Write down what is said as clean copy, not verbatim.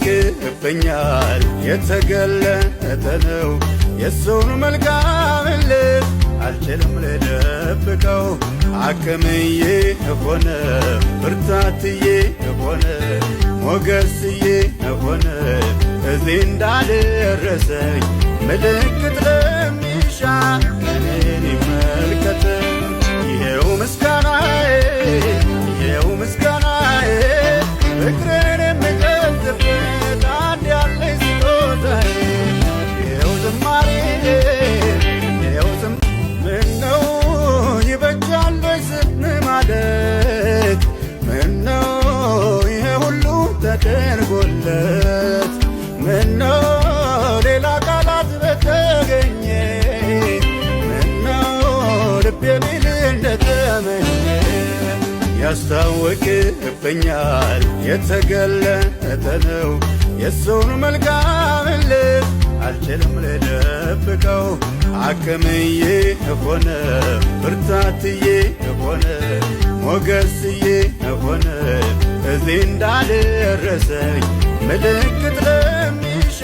ያስታውቅብኛል የተገለጠ ነው የሰውን መልካምነት አልችልም ልደብቀው አቅምዬ ሆነ ብርታትዬ ሆነ ሞገስዬ ሆነ እዚህ እንዳልደረሰኝ ምልክት ለሚሻ እኔን ይመልከት ይሄው ምስጋናዬ ይሄው ምስጋናዬ ፍቅርን የምገልጽበት አንድ ያለኝ ስጦታዬ ይሄው ዝማሬ ይሄው ምነው ይበጃል በዝም ማለት ምነው ይሄ ሁሉ ተደርጎለት ምነው ሌላ ቃላት በተገኘ ምነው ልቤ ቢል እንደተመኘ ያስታውቅብኛል የተገለጠ ነው የሰውን መልካምነት አልችልም ልደብቀው አቅምዬ ሆነ ብርታትዬ ሆነ ሞገስዬ ሆነ እዚህ እንዳልደረሰኝ ምልክት ለሚሻ